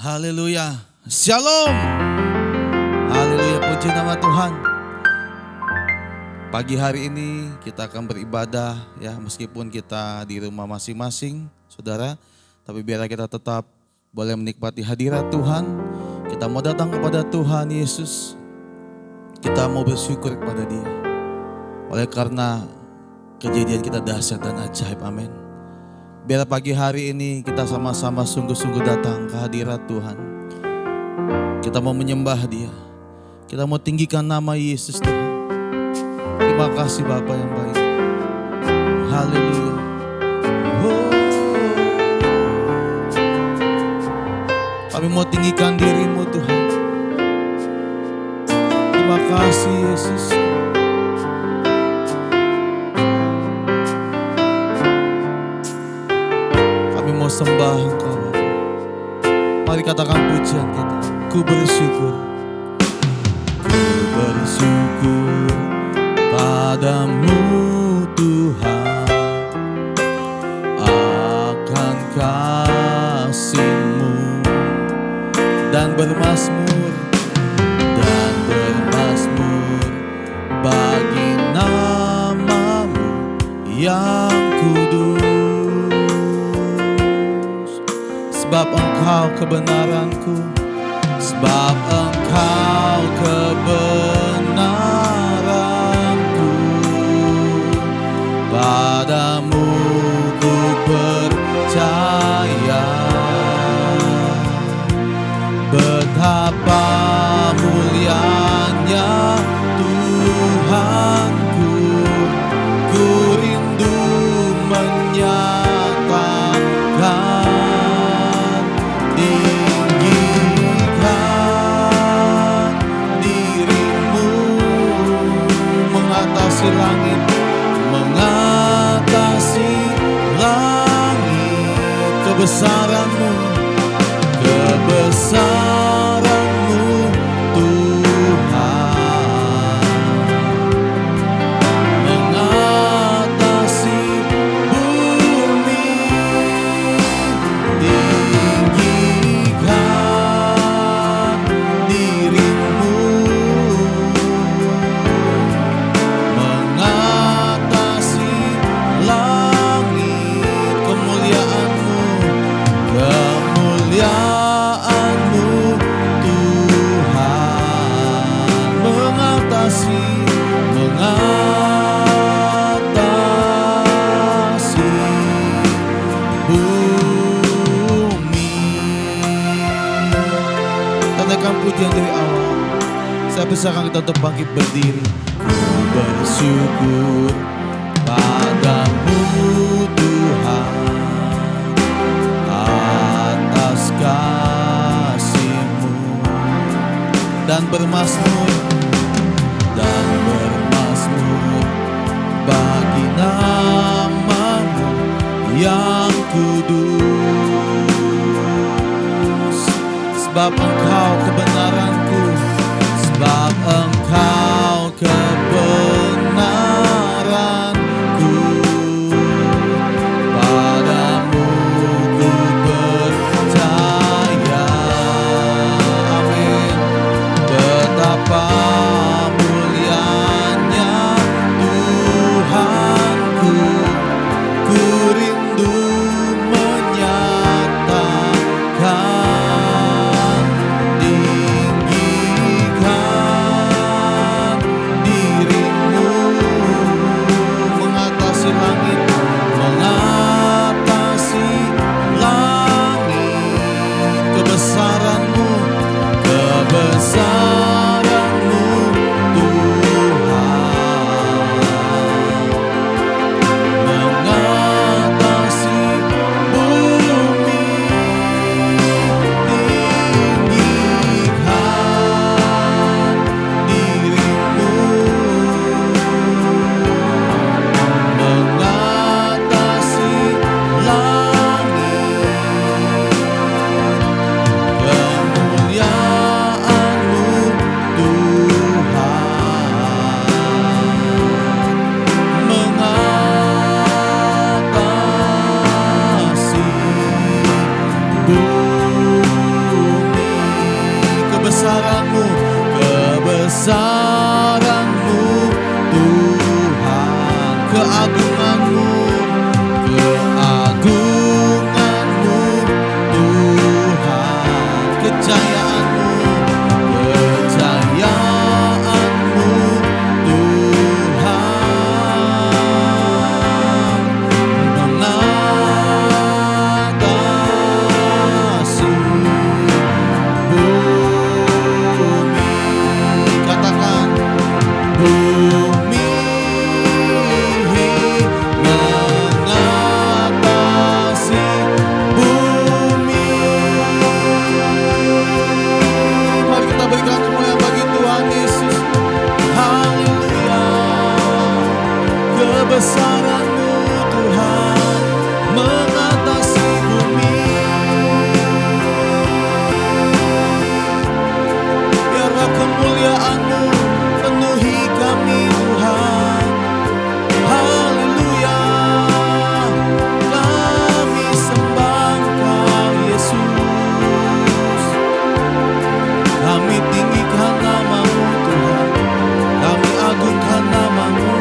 Haleluya. Shalom. Haleluya, puji nama Tuhan. Pagi hari ini kita akan beribadah ya, meskipun kita di rumah masing-masing, saudara. Tapi biarlah kita tetap boleh menikmati hadirat Tuhan. Kita mau datang kepada Tuhan Yesus. Kita mau bersyukur kepada Dia. Oleh karena kejadian kita dahsyat dan ajaib, amin. Biar pagi hari ini kita sama-sama sungguh-sungguh datang ke hadirat Tuhan. Kita mau menyembah Dia. Kita mau tinggikan nama Yesus Tuhan. Terima kasih Bapa yang baik. Haleluya. Oh. Kami mau tinggikan diri-Mu Tuhan. Terima kasih Yesus. Mau sembah Engkau. Mari katakan pujian kita. Ku bersyukur. Ku bersyukur padamu Tuhan akan kasih-Mu dan bermazmur bagi nama-Mu yang kudus. Sebab Engkau kebenaranku, sebab Engkau kebenaranku. Padamu ku percaya, betapa mulianya Tuhanku. Ku rindu menyatakan langit, mengatasi langit. Kebesaran-Mu, kebesaran-Mu Tuhan, mengatasi bumi. Tinggikan diri-Mu, kemuliaan-Mu Tuhan, mengatasi bumi. Tandaikan pujian dari awal. Saya persilakan kita untuk bangkit berdiri. Ku bersyukur padamu Tuhan atas kasih-Mu dan bermazmur bagi nama-Mu yang kudus. Sebab Engkau kebenaranku, sebab Engkau kebenaranku. Padamu ku percaya, amin. Betapa mulianya Tuhanku. Ku rindu menyatakan, tinggikan kebesaran-Mu, kebesaran-Mu Tuhan, keagungan-Mu, keagungan-Mu Tuhan, kejayaan-Mu, kejayaan-Mu Tuhan, mengatasi bumi. Katakan bumi mengatasi bumi. Mari kita berikan kemuliaan bagi Tuhan Yesus. Haleluya. Kebesaran-Mu Tuhan mengatasi bumi. Biarlah kemuliaan-Mu penuhi kami Tuhan. Haleluya. Kami sembah Engkau Yesus. Kami tinggikan nama-Mu Tuhan. Kami agungkan nama-Mu.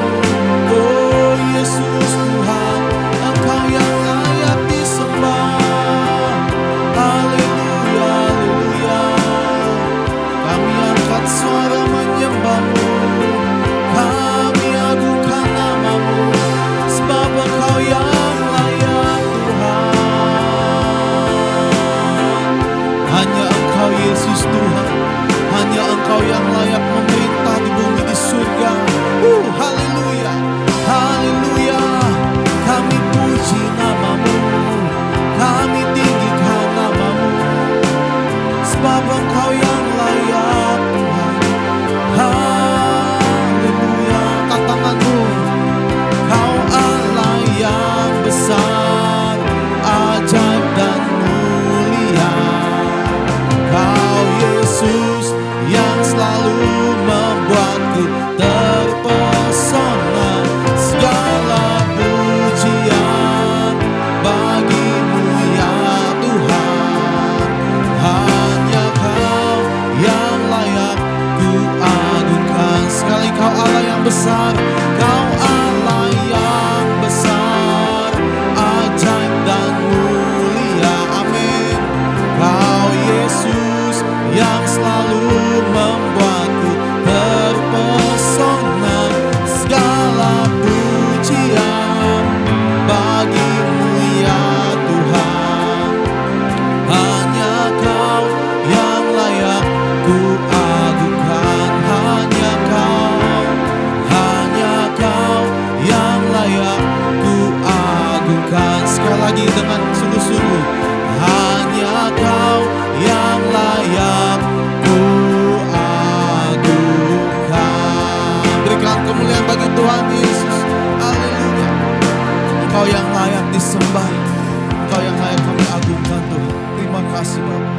Oh Yesus Tuhan, Engkau yang layak disembah. Haleluya, haleluya. Kami angkat suara menyembah-Mu. Kami agungkan nama-Mu. Sebab Engkau yang layak Tuhan. Hanya Engkau Yesus Tuhan. Hanya Engkau yang layak memerintah di bumi di surga. Haleluya, haleluya. Kami puji nama-Mu. Kami tinggikan nama-Mu. Sebab Engkau yang layak Tuhan. Haleluya. Angkat tangan-Mu. Kau Allah yang besar, ajaib dan mulia. Kau Yesus yang selalu membuatku terpesona. Segala pujian bagi-Mu ya Tuhan. Hanya Kau yang layak ku agungkan. Sekali Kau Allah yang besar, Kau Allah yang besar, ajaib dan mulia. Amin. Kau Yesus yang selalu membuatku terpesona. Segala pujian bagi-Mu ya Tuhan. Hanya Kau yang layak ku agungkan. Hanya Kau yang layak ku agungkan. Sekali lagi dengan sungguh-sungguh. Hanya Kau yang layak ku agungkan. Berikan kemuliaan bagi Tuhan Yesus. Haleluya. Engkau yang layak disembah. Engkau yang layak kami agungkan Tuhan. Terima kasih Bapa.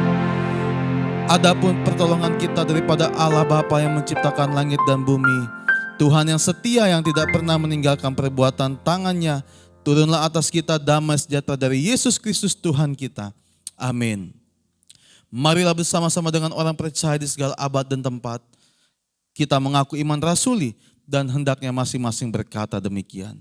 Adapun pertolongan kita daripada Allah Bapa yang menciptakan langit dan bumi, Tuhan yang setia yang tidak pernah meninggalkan perbuatan tangannya, turunlah atas kita damai sejahtera dari Yesus Kristus Tuhan kita. Amin. Marilah bersama-sama dengan orang percaya di segala abad dan tempat, kita mengaku iman rasuli dan hendaknya masing-masing berkata demikian.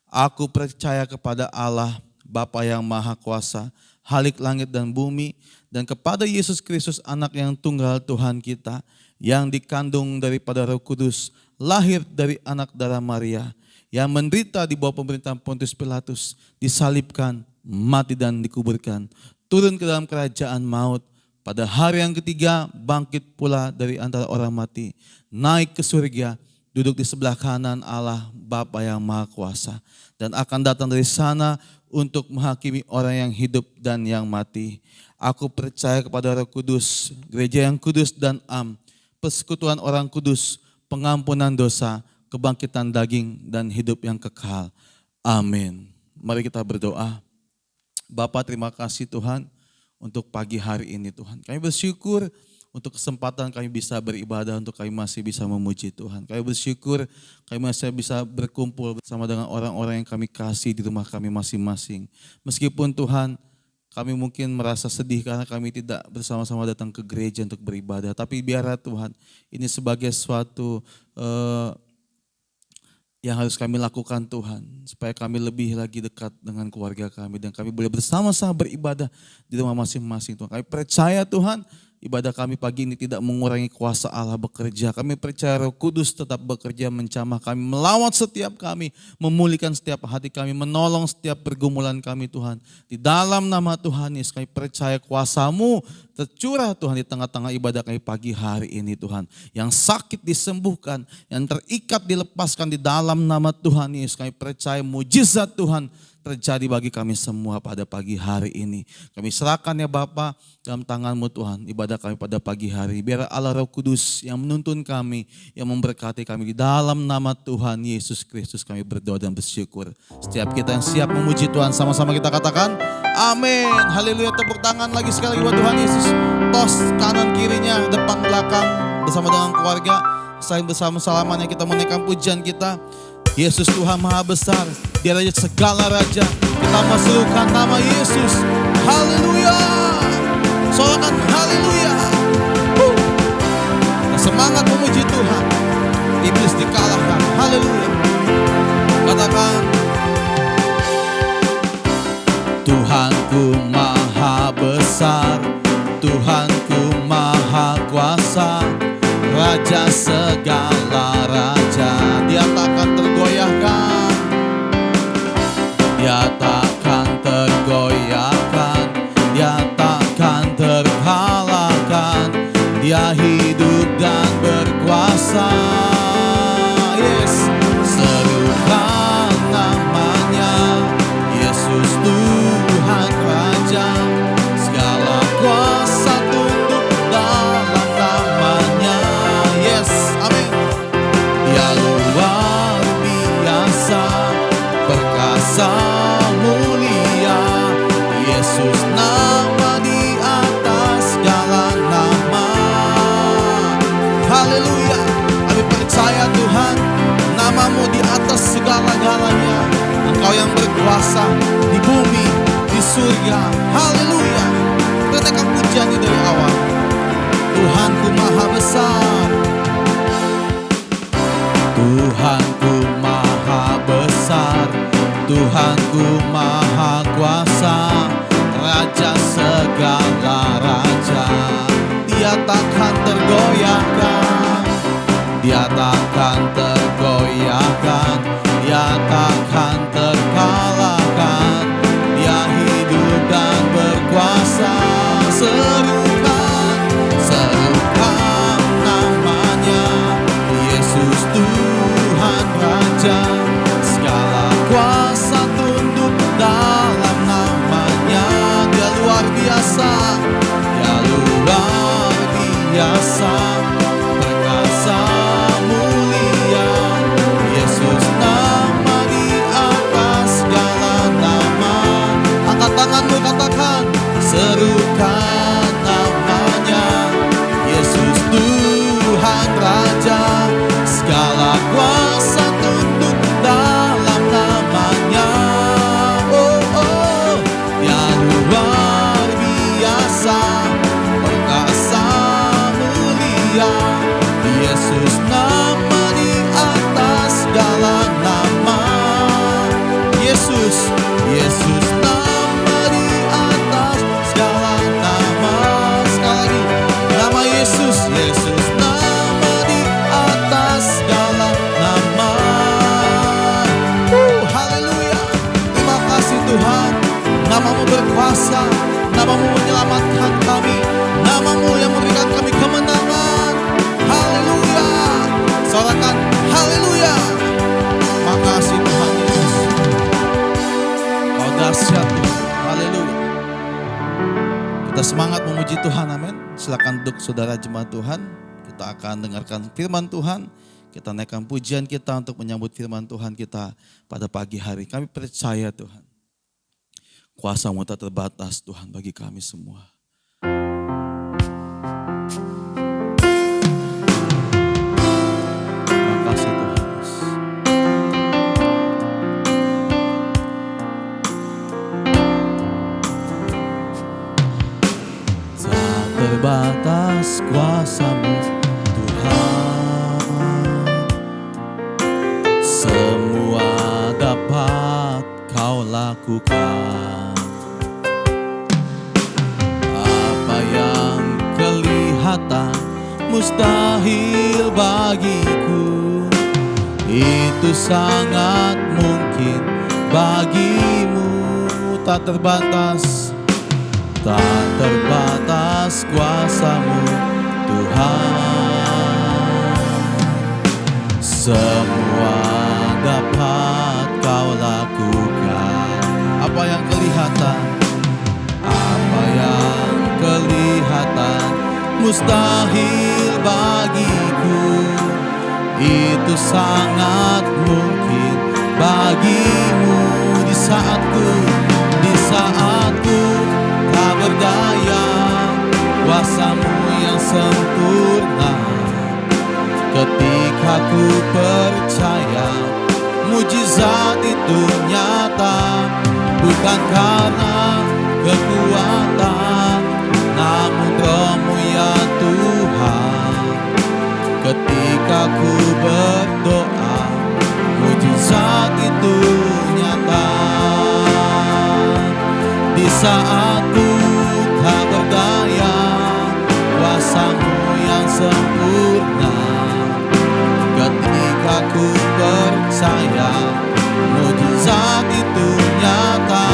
Aku percaya kepada Allah, Bapa yang Maha Kuasa, Halik langit dan bumi, dan kepada Yesus Kristus anak yang tunggal Tuhan kita, yang dikandung daripada Roh Kudus, lahir dari anak darah Maria, yang menderita di bawah pemerintahan Pontius Pilatus, disalibkan, mati dan dikuburkan, turun ke dalam kerajaan maut, pada hari yang ketiga bangkit pula dari antara orang mati, naik ke surga, duduk di sebelah kanan Allah Bapa yang Maha Kuasa, dan akan datang dari sana untuk menghakimi orang yang hidup dan yang mati. Aku percaya kepada Roh Kudus, gereja yang kudus dan persekutuan orang kudus, pengampunan dosa, kebangkitan daging dan hidup yang kekal. Amin. Mari kita berdoa. Bapa, terima kasih Tuhan untuk pagi hari ini Tuhan. Kami bersyukur untuk kesempatan kami bisa beribadah, untuk kami masih bisa memuji Tuhan. Kami bersyukur kami masih bisa berkumpul bersama dengan orang-orang yang kami kasih di rumah kami masing-masing. Meskipun Tuhan Kami mungkin merasa sedih karena kami tidak bersama-sama datang ke gereja untuk beribadah. Tapi biarlah Tuhan, ini sebagai suatu yang harus kami lakukan Tuhan. Supaya kami lebih lagi dekat dengan keluarga kami. Dan kami boleh bersama-sama beribadah di rumah masing-masing Tuhan. Kami percaya Tuhan, ibadah kami pagi ini tidak mengurangi kuasa Allah bekerja. Kami percaya Roh Kudus tetap bekerja menjamah kami, melawat setiap kami, memulihkan setiap hati kami, menolong setiap pergumulan kami Tuhan. Di dalam nama Tuhan Yesus kami percaya kuasa-Mu tercurah Tuhan di tengah-tengah ibadah kami pagi hari ini Tuhan. Yang sakit disembuhkan, yang terikat dilepaskan di dalam nama Tuhan Yesus. Kami percaya mujizat Tuhan terjadi bagi kami semua pada pagi hari ini. Kami serahkan ya Bapa dalam tangan-Mu Tuhan, ibadah kami pada pagi hari. Biar Allah Roh Kudus yang menuntun kami, yang memberkati kami. Di dalam nama Tuhan Yesus Kristus kami berdoa dan bersyukur. Setiap kita yang siap memuji Tuhan, sama-sama kita katakan amin. Haleluya, tepuk tangan lagi sekali buat Tuhan Yesus. Tos kanan kirinya, depan belakang bersama dengan keluarga. Saling bersama-salaman yang kita menaikkan pujian kita. Yesus Tuhan Maha Besar, Dia Raja segala raja. Kita meserukan nama Yesus. Haleluya. Soalkan haleluya. Semangat memuji Tuhan. Iblis dikalahkan. Haleluya. Katakan, Tuhanku Maha Besar, Tuhanku Maha Kuasa, Raja segala raja. Dia takkan tergoyahkan, Dia takkan tergoyahkan, Dia takkan terkalahkan. Dia hidup dan berkuasa. Yes, serukan namanya Yesus Tuhan Raja. Segala kuasa tunduk dalam namanya. Yes, amin. Dia luar biasa, perkasa mulia. Yesus nama di atas segala nama. Haleluya. Kami percaya Tuhan, nama-Mu di atas segala-galanya. Engkau yang berkuasa di bumi, di surga. Haleluya. Renungkan pujian dari awal. Tuhanku Maha Besar, Tuhanku Maha Besar, Tuhanku Maha Kuasa, Raja segala raja. Dia takkan tergoyahkan, Dia takkan tergoyahkan, Dia takkan terkalahkan. Dia hidup dan berkuasa. Serukan, serukan namanya Yesus Tuhan Raja. Segala kuasa tunduk dalam namanya. Dia luar biasa, Dia luar biasa, perkasa mulia. Yesus nama di atas segala nama. Angkat tanganmu, katakan, serukan namanya Yesus Tuhan Raja. Segala kuasa tunduk dalam namanya. Oh, oh, Dia luar biasa, perkasa mulia. Yesus nama di atas segala nama. Yesus, Yesus nama di atas segala nama. Sekali lagi, nama Yesus, Yesus nama di atas segala nama. Haleluya. Terima kasih Tuhan. Nama-Mu berkuasa, nama-Mu menyelamatkan kami, nama-Mu yang memberikan kami kemenangan. Haleluya. Sorakan haleluya. Makasih Tuhan Yesus. Kau dahsyat Tuhan. Haleluya. Kita semangat memuji Tuhan, amin. Silakan duduk saudara jemaat Tuhan. Kita akan dengarkan firman Tuhan. Kita naikkan pujian kita untuk menyambut firman Tuhan kita pada pagi hari. Kami percaya Tuhan, kuasa-Mu tak terbatas Tuhan bagi kami semua. Terima kasih Tuhan Yesus. terbatas kuasa-Mu Tuhan. Semua dapat Kau lakukan. Apa yang kelihatan mustahil bagiku, itu sangat mungkin bagimu. Tak terbatas, tak terbatas kuasa-Mu Tuhan. Semua dapat Kau lakukan. Apa yang kelihatan, apa yang kelihatan mustahil bagiku, itu sangat mungkin bagimu. Di saatku tak berdaya, kuasa-Mu yang sempurna. Ketika ku percaya mujizat itu nyata, bukan karena kekuatan, namun Roh-Mu ya Tuhan. Ketika ku berdoa, mujizat itu nyata. Di saat ku tak berdaya, kuasa-Mu yang sempurna. Ketika ku percaya mujizat itu nyata,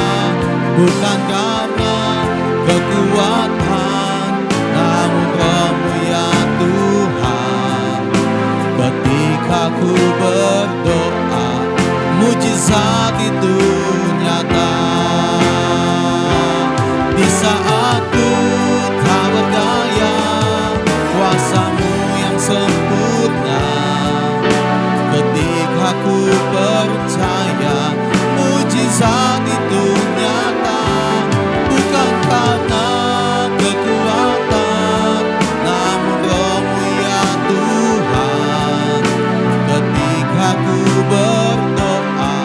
bukan karena kekuatan, namun Roh-Mu ya Tuhan. Ketika ku berdoa, mujizat itu nyata. Di saat ku tak berdaya, kuasa-Mu yang sempurna. Ketika ku percaya mujizat itu nyata, bukan karena kekuatan, namun Roh-Mu ya Tuhan. Ketika ku berdoa,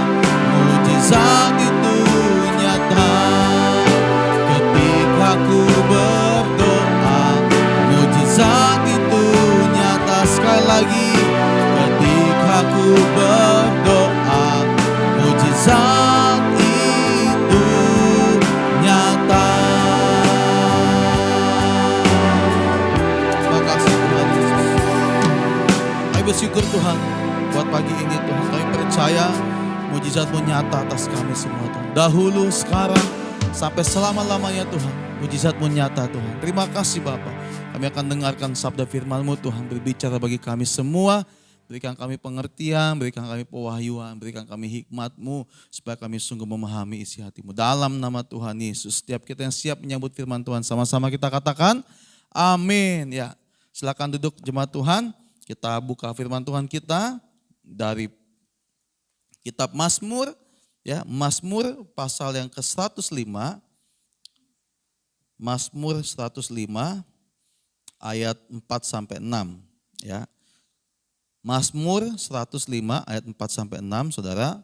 mujizat itu nyata. Ketika ku berdoa, mujizat itu nyata. Sekali lagi, ketika ku berdoa, mujizat itu nyata. Terima kasih Tuhan Yesus. Kami bersyukur Tuhan buat pagi ini Tuhan. Kami percaya mujizat-Mu nyata atas kami semua Tuhan. Dahulu, sekarang, sampai selama-lamanya Tuhan. Mujizat-Mu nyata Tuhan. Terima kasih Bapa. Kami akan dengarkan sabda firman-Mu Tuhan, berbicara bagi kami semua. Berikan kami pengertian, berikan kami pewahyuan, berikan kami hikmat-Mu, supaya kami sungguh memahami isi hati-Mu. Dalam nama Tuhan Yesus, setiap kita yang siap menyambut firman Tuhan, sama-sama kita katakan, amin. Ya, silakan duduk jemaat Tuhan. Kita buka firman Tuhan kita dari kitab Mazmur, ya, Mazmur pasal yang ke-105. Mazmur 105 ayat 4 sampai 6, ya. Mazmur 105 ayat 4 sampai 6, Saudara.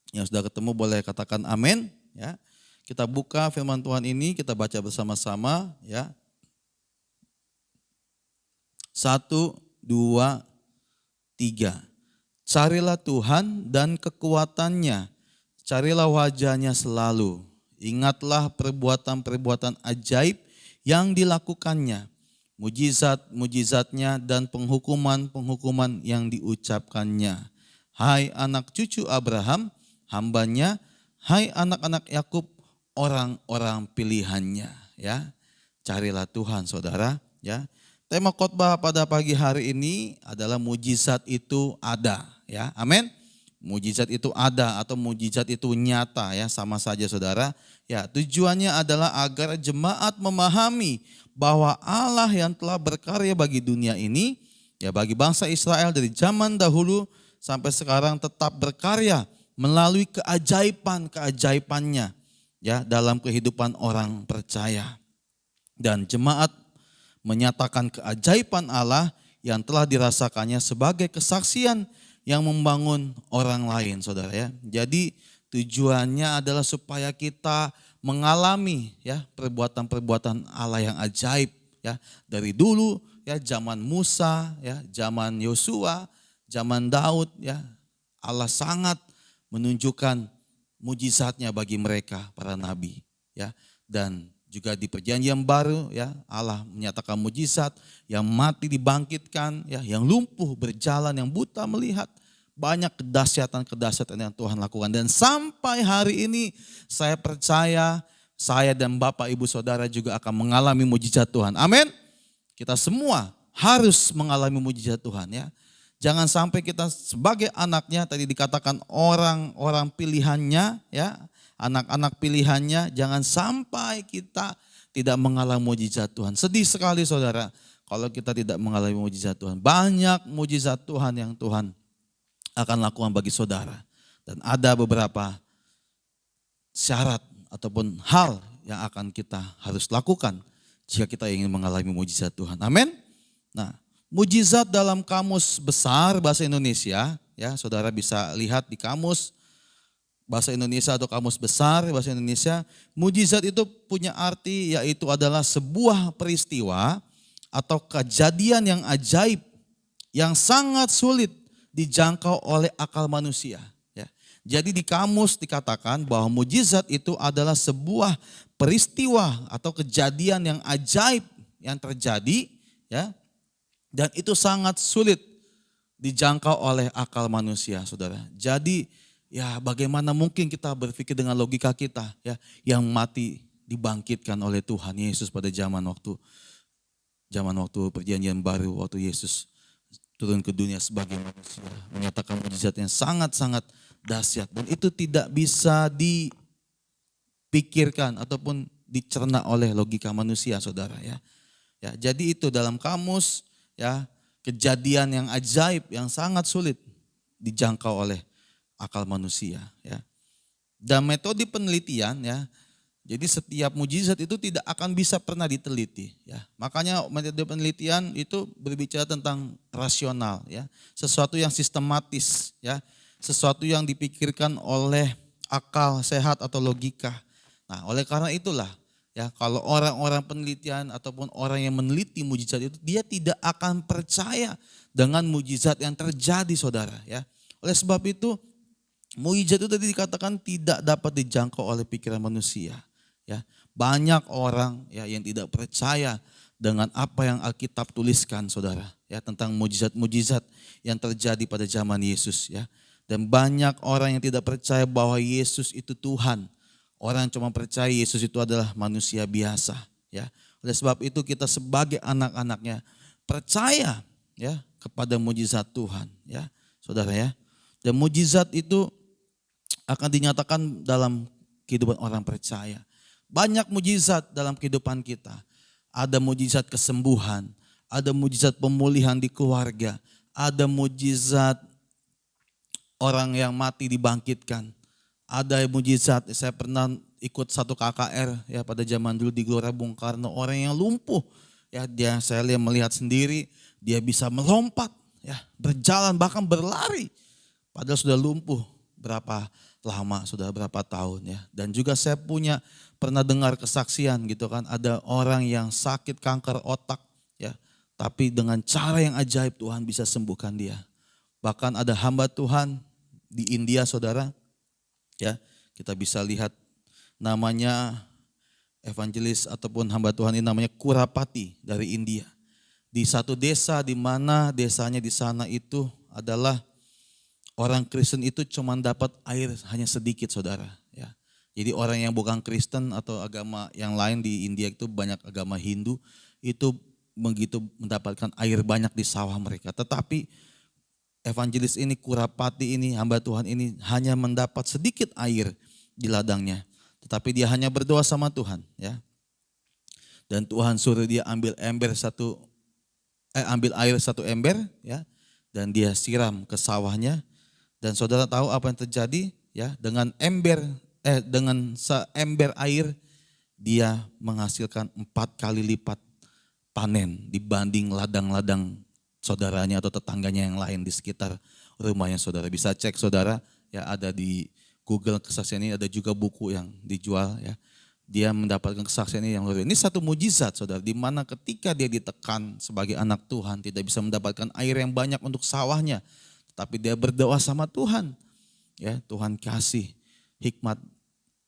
Yang sudah ketemu boleh katakan amin, ya. Kita buka firman Tuhan ini, kita baca bersama-sama, ya. 1, 2, 3. Carilah Tuhan dan kekuatannya, carilah wajahnya selalu. Ingatlah perbuatan-perbuatan ajaib yang dilakukannya, mujizat-mujizatnya dan penghukuman-penghukuman yang diucapkannya. Hai anak cucu Abraham, hambanya, hai anak-anak Yakub, orang-orang pilihannya. Ya, carilah Tuhan, saudara. Ya, tema khotbah pada pagi hari ini adalah mujizat itu ada. Ya, amin. Mujizat itu ada atau mujizat itu nyata, ya, sama saja saudara. Ya, tujuannya adalah agar jemaat memahami bahwa Allah yang telah berkarya bagi dunia ini, ya, bagi bangsa Israel dari zaman dahulu sampai sekarang tetap berkarya melalui keajaiban-keajaibannya, ya, dalam kehidupan orang percaya. Dan jemaat menyatakan keajaiban Allah yang telah dirasakannya sebagai kesaksian yang membangun orang lain, saudara, ya. Jadi tujuannya adalah supaya kita mengalami, ya, perbuatan-perbuatan Allah yang ajaib ya. Dari dulu ya, zaman Musa ya, zaman Yosua, zaman Daud ya, Allah sangat menunjukkan mujizatnya bagi mereka para nabi ya. Dan juga di perjanjian baru ya, Allah menyatakan mujizat, yang mati dibangkitkan ya, yang lumpuh berjalan, yang buta melihat. Banyak kedahsyatan-kedahsyatan yang Tuhan lakukan. Dan sampai hari ini saya percaya saya dan Bapak Ibu Saudara juga akan mengalami mujizat Tuhan. Amin. Kita semua harus mengalami mujizat Tuhan ya. Jangan sampai kita sebagai anaknya, tadi dikatakan orang-orang pilihannya ya, anak-anak pilihannya, jangan sampai kita tidak mengalami mujizat Tuhan. Sedih sekali saudara kalau kita tidak mengalami mujizat Tuhan. Banyak mujizat Tuhan yang Tuhan akan lakukan bagi saudara. Dan ada beberapa syarat ataupun hal yang akan kita harus lakukan jika kita ingin mengalami mujizat Tuhan. Amin. Nah, mujizat dalam kamus besar bahasa Indonesia, ya saudara bisa lihat di kamus bahasa Indonesia atau kamus besar bahasa Indonesia. Mujizat itu punya arti yaitu adalah sebuah peristiwa atau kejadian yang ajaib yang sangat sulit dijangkau oleh akal manusia. Ya. Jadi di kamus dikatakan bahwa mujizat itu adalah sebuah peristiwa atau kejadian yang ajaib yang terjadi, ya, dan itu sangat sulit dijangkau oleh akal manusia, saudara. Jadi ya bagaimana mungkin kita berpikir dengan logika kita, ya, yang mati dibangkitkan oleh Tuhan Yesus pada zaman waktu perjanjian baru, waktu Yesus turun ke dunia sebagai manusia, menyatakan mujizat yang sangat-sangat dahsyat, dan itu tidak bisa dipikirkan ataupun dicerna oleh logika manusia, saudara ya. Ya, jadi itu dalam kamus ya, kejadian yang ajaib yang sangat sulit dijangkau oleh akal manusia ya. Dan metode penelitian ya, jadi setiap mujizat itu tidak akan bisa pernah diteliti ya. Makanya metode penelitian itu berbicara tentang rasional ya, sesuatu yang sistematis ya, sesuatu yang dipikirkan oleh akal sehat atau logika. Nah, oleh karena itulah ya, kalau orang-orang penelitian ataupun orang yang meneliti mujizat itu, dia tidak akan percaya dengan mujizat yang terjadi, saudara ya. Oleh sebab itu, mujizat itu tadi dikatakan tidak dapat dijangkau oleh pikiran manusia. Ya, banyak orang ya yang tidak percaya dengan apa yang Alkitab tuliskan, saudara, ya, tentang mujizat-mujizat yang terjadi pada zaman Yesus ya. Dan banyak orang yang tidak percaya bahwa Yesus itu Tuhan. Orang cuma percaya Yesus itu adalah manusia biasa ya. Oleh sebab itu kita sebagai anak-anaknya percaya ya kepada mujizat Tuhan ya, saudara ya. Dan mujizat itu akan dinyatakan dalam kehidupan orang percaya. Banyak mujizat dalam kehidupan kita. Ada mujizat kesembuhan, ada mujizat pemulihan di keluarga, ada mujizat orang yang mati dibangkitkan. Ada mujizat, saya pernah ikut satu KKR ya pada zaman dulu di Gelora Bung Karno, orang yang lumpuh ya, saya melihat sendiri dia bisa melompat ya, berjalan bahkan berlari padahal sudah lumpuh berapa lama, sudah berapa tahun ya. Dan juga saya pernah dengar kesaksian gitu kan, ada orang yang sakit kanker otak ya, tapi dengan cara yang ajaib Tuhan bisa sembuhkan dia. Bahkan ada hamba Tuhan di India, saudara ya, kita bisa lihat namanya evangelis ataupun hamba Tuhan ini namanya Kurapati dari India. Di satu desa di mana desanya di sana itu adalah orang Kristen itu cuma dapat air hanya sedikit, saudara ya. Jadi orang yang bukan Kristen atau agama yang lain di India itu banyak agama Hindu itu begitu mendapatkan air banyak di sawah mereka. Tetapi evangelis ini, Kurapati ini, hamba Tuhan ini hanya mendapat sedikit air di ladangnya. Tetapi dia hanya berdoa sama Tuhan ya. Dan Tuhan suruh dia ambil air satu ember ya, dan dia siram ke sawahnya. Dan saudara tahu apa yang terjadi ya, dengan seember air dia menghasilkan 4 kali lipat panen dibanding ladang-ladang saudaranya atau tetangganya yang lain di sekitar rumahnya. Saudara bisa cek, saudara ya, ada di Google kesaksian ini, ada juga buku yang dijual ya. dia mendapatkan kesaksian yang luar biasa. Ini satu mujizat saudara, di mana ketika dia ditekan sebagai anak Tuhan, tidak bisa mendapatkan air yang banyak untuk sawahnya. Tapi dia berdoa sama Tuhan. Ya, Tuhan kasih hikmat.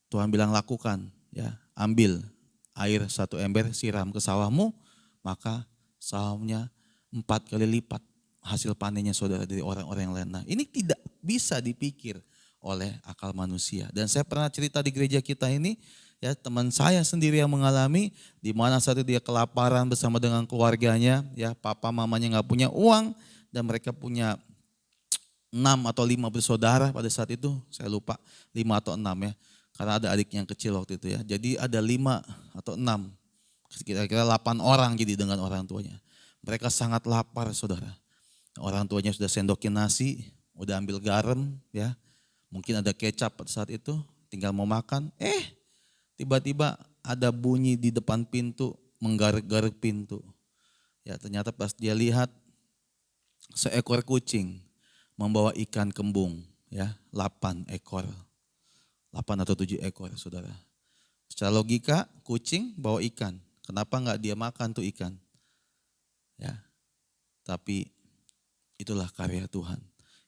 Tuhan bilang lakukan, ya, ambil air 1 ember, siram ke sawahmu, maka sawahnya 4 kali lipat hasil panennya saudara dari orang-orang yang lain. Nah, ini tidak bisa dipikir oleh akal manusia. Dan saya pernah cerita di gereja kita ini, ya, teman saya sendiri yang mengalami, di mana saat itu dia kelaparan bersama dengan keluarganya, ya, papa mamanya nggak punya uang, dan mereka punya 6 atau 5 bersaudara pada saat itu, saya lupa 5 atau 6 ya. Karena ada adik yang kecil waktu itu ya. Jadi ada 5 atau 6, kira-kira 8 orang jadi dengan orang tuanya. Mereka sangat lapar saudara. Orang tuanya sudah sendokin nasi, udah ambil garam ya. Mungkin ada kecap pada saat itu, tinggal mau makan. Tiba-tiba ada bunyi di depan pintu, menggaruk-garuk pintu. Ya, ternyata pas dia lihat seekor kucing membawa ikan kembung ya, 8 ekor. 8 atau 7 ekor saudara. Secara logika kucing bawa ikan, kenapa enggak dia makan tuh ikan? Ya, tapi itulah karya Tuhan.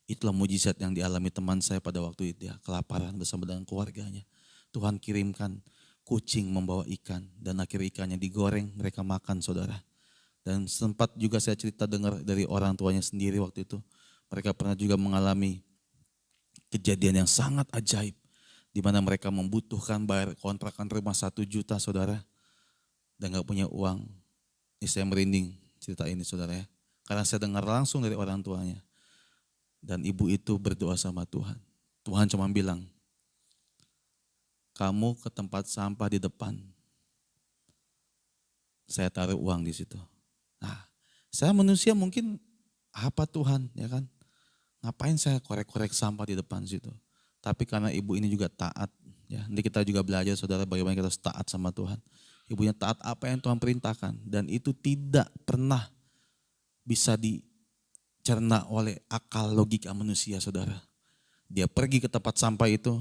Itulah mujizat yang dialami teman saya pada waktu itu ya, kelaparan bersama dengan keluarganya. Tuhan kirimkan kucing membawa ikan dan akhir ikannya digoreng, mereka makan saudara. Dan sempat juga saya cerita dengar dari orang tuanya sendiri waktu itu. Mereka pernah juga mengalami kejadian yang sangat ajaib. Di mana mereka membutuhkan bayar kontrakan rumah 1 juta saudara. Dan gak punya uang. Ini saya merinding cerita ini saudara ya. Karena saya dengar langsung dari orang tuanya. Dan ibu itu berdoa sama Tuhan. Tuhan cuma bilang, kamu ke tempat sampah di depan. Saya taruh uang di situ. Nah, saya manusia mungkin apa Tuhan ya kan. Ngapain saya korek-korek sampah di depan situ. Tapi karena ibu ini juga taat, ya, nanti kita juga belajar saudara bagaimana kita harus taat sama Tuhan. Ibunya taat apa yang Tuhan perintahkan dan itu tidak pernah bisa dicerna oleh akal logika manusia saudara. Dia pergi ke tempat sampah itu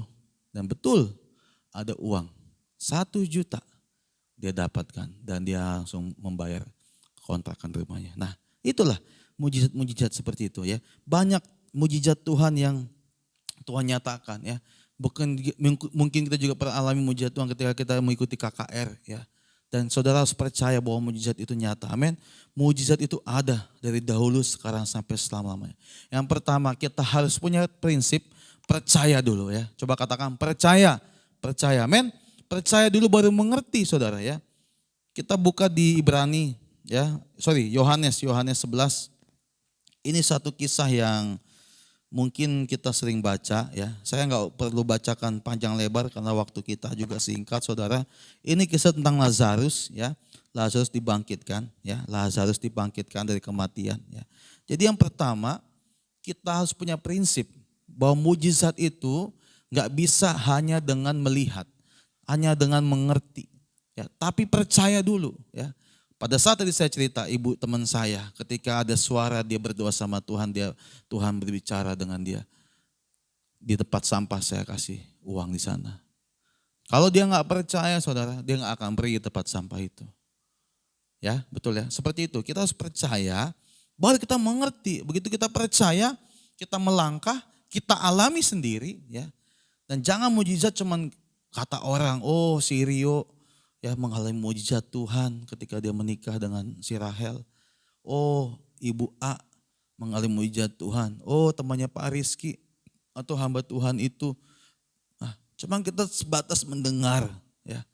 dan betul ada uang 1 juta dia dapatkan dan dia langsung membayar kontrakan rumahnya. Nah itulah mujizat-mujizat seperti itu ya. Banyak mujizat Tuhan yang Tuhan nyatakan ya. Mungkin kita juga pernah alami mujizat Tuhan ketika kita mengikuti KKR ya. Dan saudara harus percaya bahwa mujizat itu nyata. Amin. Mujizat itu ada dari dahulu, sekarang sampai selama-lamanya. Yang pertama kita harus punya prinsip percaya dulu ya. Coba katakan percaya. Percaya. Amin. Percaya dulu baru mengerti saudara ya. Kita buka di Ibrani ya. Yohanes 11. Ini satu kisah yang mungkin kita sering baca ya. Saya nggak perlu bacakan panjang lebar karena waktu kita juga singkat saudara. Ini kisah tentang Lazarus ya. Lazarus dibangkitkan ya. Lazarus dibangkitkan dari kematian ya. Jadi yang pertama kita harus punya prinsip bahwa mujizat itu nggak bisa hanya dengan melihat, hanya dengan mengerti ya. Tapi percaya dulu ya. Pada saat tadi saya cerita ibu teman saya ketika ada suara dia berdoa sama Tuhan, Tuhan berbicara dengan dia. Di tempat sampah saya kasih uang di sana. Kalau dia nggak percaya saudara, dia nggak akan pergi tempat sampah itu. Ya betul ya, seperti itu. Kita harus percaya, baru kita mengerti. Begitu kita percaya, kita melangkah, kita alami sendiri ya. Dan jangan mujizat cuman kata orang, oh si Rio ya mengalami mujizat Tuhan ketika dia menikah dengan si Rahel. Oh Ibu A mengalami mujizat Tuhan. Oh temannya Pak Rizky atau hamba Tuhan itu. Nah, cuman kita sebatas mendengar ya.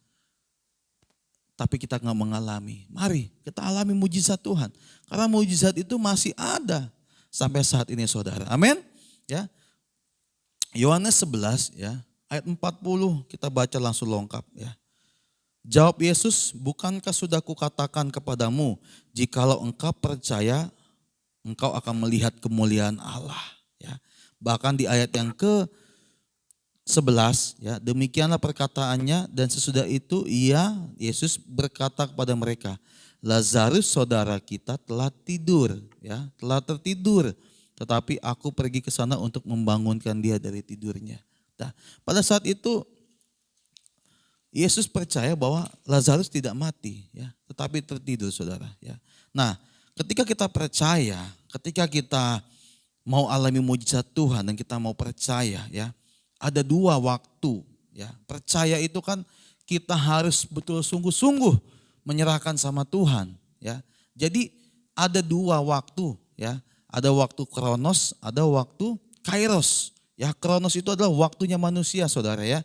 Tapi kita nggak mengalami. Mari kita alami mujizat Tuhan. Karena mujizat itu masih ada sampai saat ini saudara. Amin. Ya. Yohanes 11 ya ayat 40 kita baca langsung lengkap ya. Jawab Yesus, bukankah sudah kukatakan kepadamu, jikalau engkau percaya, engkau akan melihat kemuliaan Allah. Ya. Bahkan di ayat yang ke-11, ya, demikianlah perkataannya dan sesudah itu Yesus berkata kepada mereka, Lazarus saudara kita telah tidur, ya, telah tertidur. Tetapi aku pergi ke sana untuk membangunkan dia dari tidurnya. Nah, pada saat itu Yesus percaya bahwa Lazarus tidak mati, ya, tetapi tertidur, saudara. Ya. Nah, ketika kita percaya, ketika kita mau alami mujizat Tuhan dan kita mau percaya, ya, ada dua waktu. Ya, percaya itu kan kita harus betul sungguh-sungguh menyerahkan sama Tuhan. Ya, jadi ada dua waktu, ya, ada waktu kronos, ada waktu kairos. Ya, kronos itu adalah waktunya manusia, saudara, ya.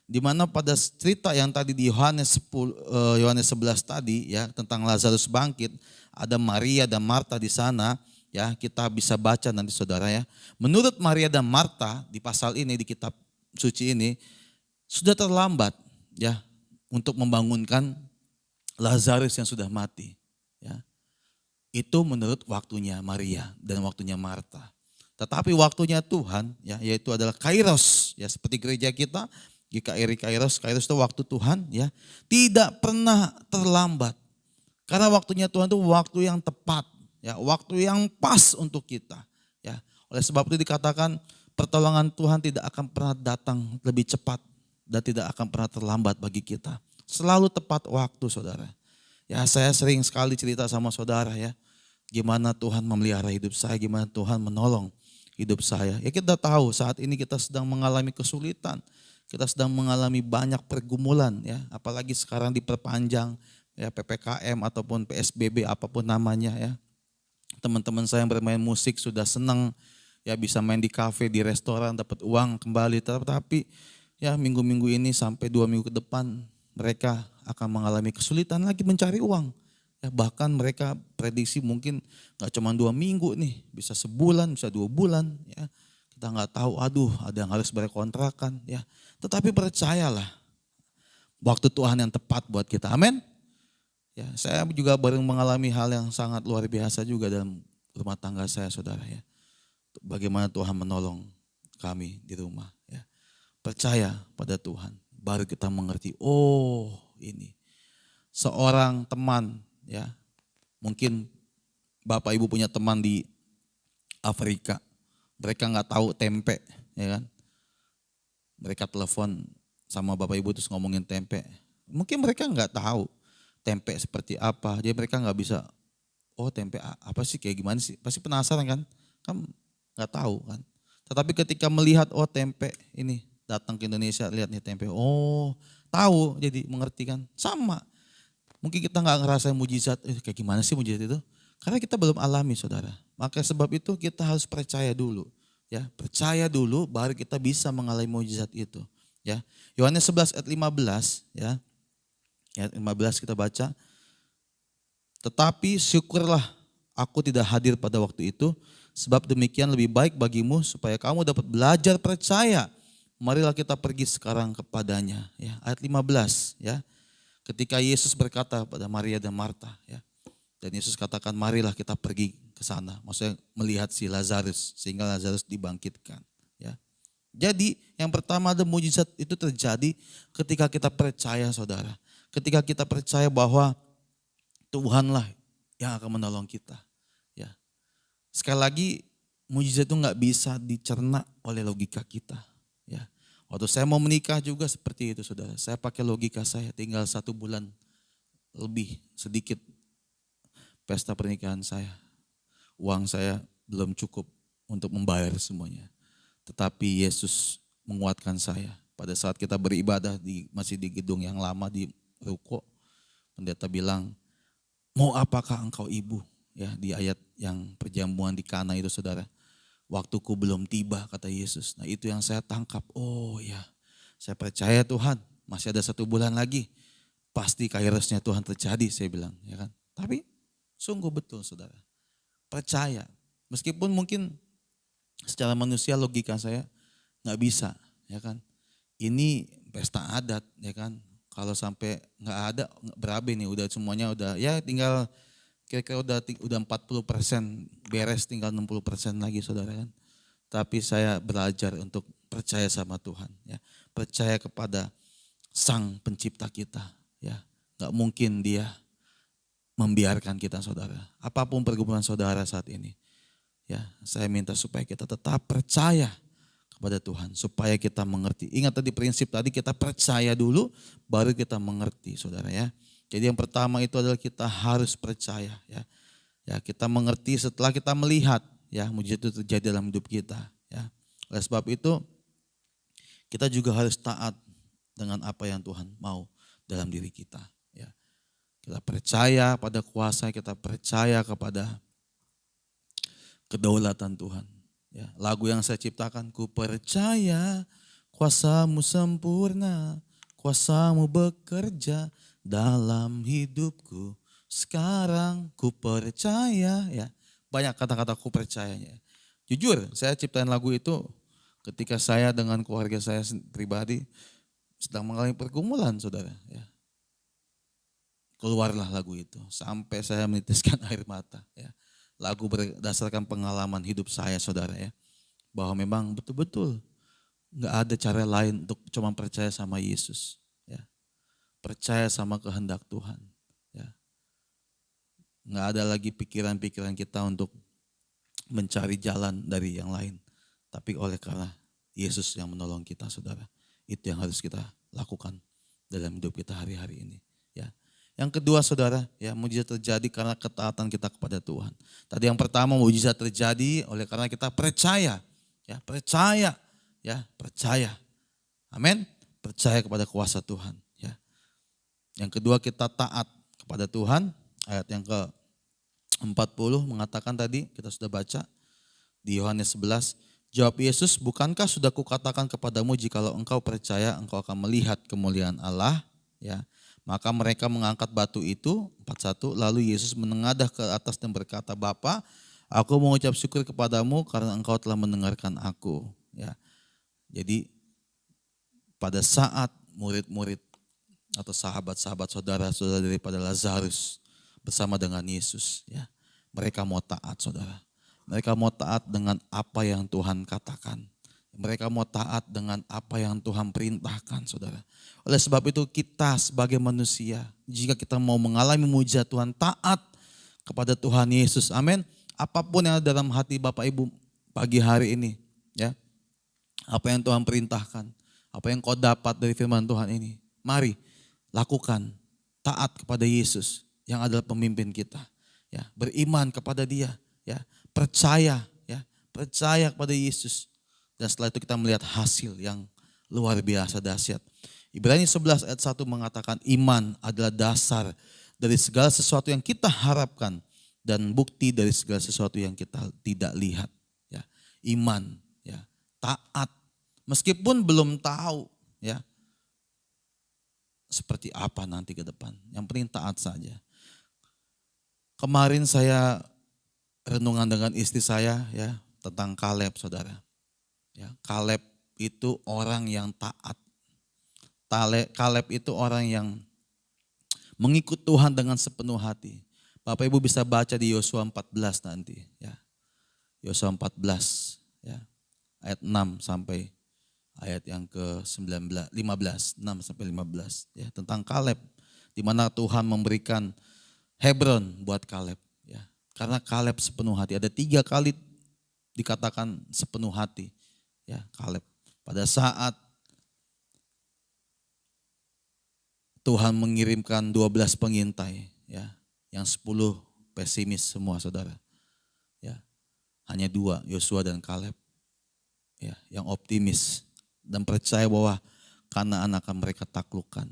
Di mana pada cerita yang tadi di Yohanes 11 tadi, ya, tentang Lazarus bangkit, ada Maria dan Marta di sana, ya, kita bisa baca nanti, saudara, ya. Menurut Maria dan Marta di pasal ini, di kitab suci ini, sudah terlambat, ya, untuk membangunkan Lazarus yang sudah mati, ya. Itu menurut waktunya Maria dan waktunya Marta. Tetapi waktunya Tuhan, ya, yaitu adalah kairos, ya, seperti gereja kita GKRI Kairos. Kairos itu waktu Tuhan, ya, tidak pernah terlambat. Karena waktunya Tuhan itu waktu yang tepat, ya, waktu yang pas untuk kita, ya. Oleh sebab itu dikatakan pertolongan Tuhan tidak akan pernah datang lebih cepat dan tidak akan pernah terlambat bagi kita. Selalu tepat waktu, saudara. Ya, saya sering sekali cerita sama saudara, ya, gimana Tuhan memelihara hidup saya, gimana Tuhan menolong hidup saya. Ya, kita tahu saat ini kita sedang mengalami kesulitan. Kita sedang mengalami banyak pergumulan, ya, apalagi sekarang diperpanjang, ya, PPKM ataupun PSBB apapun namanya, ya. Teman-teman saya yang bermain musik sudah senang, ya, bisa main di kafe, di restoran, dapat uang kembali. Tapi ya, minggu-minggu ini sampai 2 minggu ke depan mereka akan mengalami kesulitan lagi mencari uang. Ya, bahkan mereka prediksi mungkin gak cuma 2 minggu nih, bisa sebulan, bisa 2 bulan, ya. Kita nggak tahu, aduh, ada yang harus bayar kontrakan, ya. Tetapi percayalah, waktu Tuhan yang tepat buat kita. Amin. Ya, saya juga baru mengalami hal yang sangat luar biasa juga dalam rumah tangga saya, saudara, ya. Bagaimana Tuhan menolong kami di rumah, ya. Percaya pada Tuhan, baru kita mengerti. Oh, ini seorang teman, ya. Mungkin Bapak Ibu punya teman di Afrika. Mereka nggak tahu tempe, ya kan? Mereka telepon sama Bapak Ibu terus ngomongin tempe. Mungkin mereka nggak tahu tempe seperti apa. Jadi mereka nggak bisa, oh, tempe apa sih, kayak gimana sih? Pasti penasaran kan? Kan nggak tahu kan? Tetapi ketika melihat, oh, tempe ini datang ke Indonesia, lihat nih tempe, oh, tahu, jadi mengerti kan? Sama. Mungkin kita nggak ngerasain mujizat, kayak gimana sih mujizat itu? Karena kita belum alami, saudara. Maka sebab itu kita harus percaya dulu. Ya, percaya dulu baru kita bisa mengalami mujizat itu. Ya, Yohanes 11 ayat 15, ya. Ayat 15 kita baca. Tetapi syukurlah aku tidak hadir pada waktu itu, sebab demikian lebih baik bagimu supaya kamu dapat belajar percaya. Marilah kita pergi sekarang kepadanya. Ya, ayat 15, ya. Ketika Yesus berkata pada Maria dan Marta, ya. Dan Yesus katakan, marilah kita pergi ke sana. Maksudnya melihat si Lazarus, sehingga Lazarus dibangkitkan. Ya. Jadi yang pertama ada mujizat itu terjadi ketika kita percaya, saudara. Ketika kita percaya bahwa Tuhanlah yang akan menolong kita. Ya. Sekali lagi, mujizat itu gak bisa dicerna oleh logika kita. Ya. Waktu saya mau menikah juga seperti itu, saudara. Saya pakai logika saya, tinggal 1 bulan lebih sedikit pesta pernikahan saya. Uang saya belum cukup untuk membayar semuanya. Tetapi Yesus menguatkan saya. Pada saat kita beribadah masih di gedung yang lama di ruko, pendeta bilang, mau apakah engkau ibu? Ya, di ayat yang perjamuan di Kana itu, saudara. Waktuku belum tiba, kata Yesus. Nah, itu yang saya tangkap. Oh ya, saya percaya Tuhan, masih ada 1 bulan lagi. Pasti kairosnya Tuhan terjadi, saya bilang. Ya kan? Tapi sungguh betul, saudara. Percaya. Meskipun mungkin secara manusia logika saya nggak bisa, ya kan. Ini pesta adat, ya kan. Kalau sampai nggak ada, berabe nih, udah semuanya udah, ya tinggal kira-kira udah 40% beres, tinggal 60% lagi, saudara kan. Tapi saya belajar untuk percaya sama Tuhan, ya. Percaya kepada Sang Pencipta kita, ya. Nggak mungkin Dia membiarkan kita, saudara. Apapun pergumulan saudara saat ini, ya, saya minta supaya kita tetap percaya kepada Tuhan supaya kita mengerti. Ingat tadi prinsip tadi, kita percaya dulu baru kita mengerti, saudara ya. Jadi yang pertama itu adalah kita harus percaya ya. Ya, kita mengerti setelah kita melihat ya mujizat itu terjadi dalam hidup kita ya. Oleh sebab itu kita juga harus taat dengan apa yang Tuhan mau dalam diri kita ya. Kita percaya pada kuasa, kita percaya kepada kedaulatan Tuhan. Ya, lagu yang saya ciptakan, ku percaya kuasa-Mu sempurna, kuasa-Mu bekerja dalam hidupku. Sekarang ku percaya ya. Banyak kata-kata ku percayanya. Jujur, saya ciptain lagu itu ketika saya dengan keluarga saya pribadi sedang mengalami pergumulan, saudara. Ya. Keluarlah lagu itu sampai saya menitiskan air mata. Ya. Lagu berdasarkan pengalaman hidup saya, saudara ya. Bahwa memang betul-betul gak ada cara lain untuk cuma percaya sama Yesus. Ya. Percaya sama kehendak Tuhan. Ya. Gak ada lagi pikiran-pikiran kita untuk mencari jalan dari yang lain. Tapi oleh karena Yesus yang menolong kita, saudara. Itu yang harus kita lakukan dalam hidup kita hari-hari ini. Ya. Yang kedua, saudara, ya mujizat terjadi karena ketaatan kita kepada Tuhan. Tadi yang pertama, mujizat terjadi oleh karena kita percaya, ya percaya, ya percaya. Amin. Percaya kepada kuasa Tuhan. Ya. Yang kedua, kita taat kepada Tuhan. Ayat yang ke-40 mengatakan tadi, kita sudah baca di Yohanes 11. Jawab Yesus, bukankah sudah kukatakan kepadamu, jikalau engkau percaya, engkau akan melihat kemuliaan Allah. Ya. Maka mereka mengangkat batu itu, 41, lalu Yesus menengadah ke atas dan berkata, Bapa, aku mengucap syukur kepadamu karena engkau telah mendengarkan aku. Ya. Jadi pada saat murid-murid atau sahabat-sahabat saudara-saudara daripada Lazarus bersama dengan Yesus, ya, mereka mau taat, saudara. Mereka mau taat dengan apa yang Tuhan katakan. Mereka mau taat dengan apa yang Tuhan perintahkan, saudara. Oleh sebab itu kita sebagai manusia, jika kita mau mengalami mujizat Tuhan, taat kepada Tuhan Yesus. Amin. Apapun yang ada dalam hati Bapak Ibu pagi hari ini, ya, apa yang Tuhan perintahkan, apa yang kau dapat dari firman Tuhan ini, mari lakukan, taat kepada Yesus yang adalah pemimpin kita. Ya, beriman kepada Dia, ya, percaya kepada Yesus. Dan setelah itu kita melihat hasil yang luar biasa dahsyat. Ibrani 11 ayat 1 mengatakan iman adalah dasar dari segala sesuatu yang kita harapkan dan bukti dari segala sesuatu yang kita tidak lihat. Ya, iman, ya, taat, meskipun belum tahu, ya, seperti apa nanti ke depan. Yang penting taat saja. Kemarin saya renungan dengan istri saya, ya, tentang Kaleb, saudara. Ya, Kaleb itu orang yang taat. Kaleb itu orang yang mengikut Tuhan dengan sepenuh hati. Bapak Ibu bisa baca di Yosua 14 nanti. Ya. Yosua 14 ya, ayat 6 sampai ayat yang ke-15, 6 sampai 15. Ya, tentang Kaleb. Di mana Tuhan memberikan Hebron buat Kaleb. Ya. Karena Kaleb sepenuh hati. Ada 3 kali dikatakan sepenuh hati. Ya, Kaleb. Pada saat Tuhan mengirimkan 12 pengintai, ya, yang 10 pesimis semua, saudara. Ya, hanya 2, Yosua dan Kaleb, ya, yang optimis dan percaya bahwa Kanaan akan mereka taklukkan.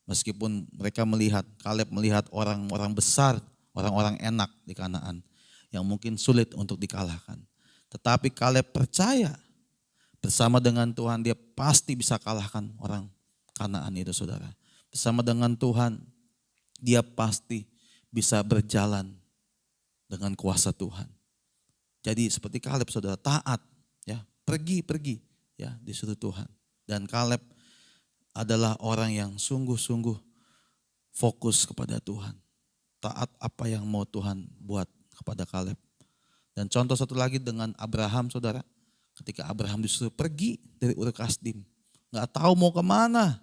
Meskipun mereka melihat, Kaleb melihat orang-orang besar, orang-orang enak di Kanaan yang mungkin sulit untuk dikalahkan. Tetapi Kaleb percaya bersama dengan Tuhan dia pasti bisa kalahkan orang Kanaan itu, saudara. Bersama dengan Tuhan dia pasti bisa berjalan dengan kuasa Tuhan. Jadi seperti Kaleb, saudara, taat, ya, pergi ya, disuruh Tuhan. Dan Kaleb adalah orang yang sungguh-sungguh fokus kepada Tuhan. Taat apa yang mau Tuhan buat kepada Kaleb. Dan contoh satu lagi dengan Abraham, saudara. Ketika Abraham disuruh pergi dari Ur Kasdim, gak tahu mau kemana,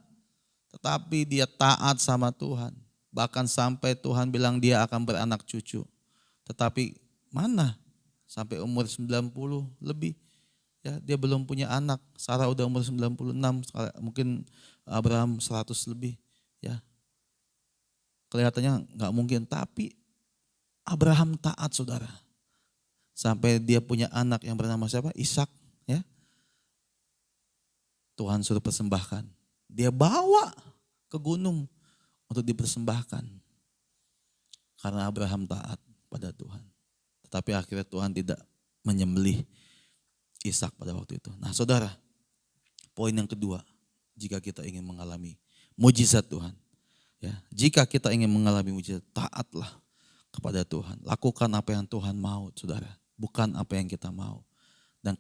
tetapi dia taat sama Tuhan. Bahkan sampai Tuhan bilang dia akan beranak cucu. Tetapi mana? Sampai umur 90 lebih, Ya, dia belum punya anak. Sarah udah umur 96, mungkin Abraham 100 lebih. Ya, kelihatannya nggak mungkin, tapi Abraham taat, saudara. Sampai dia punya anak yang bernama siapa? Ishak. Ya, Tuhan suruh persembahkan. Dia bawa ke gunung untuk dipersembahkan. Karena Abraham taat pada Tuhan. Tetapi akhirnya Tuhan tidak menyembelih Ishak pada waktu itu. Nah, saudara, poin yang kedua, jika kita ingin mengalami mujizat Tuhan. Ya, jika kita ingin mengalami mujizat, taatlah kepada Tuhan. Lakukan apa yang Tuhan mau, saudara. Bukan apa yang kita mau. Dan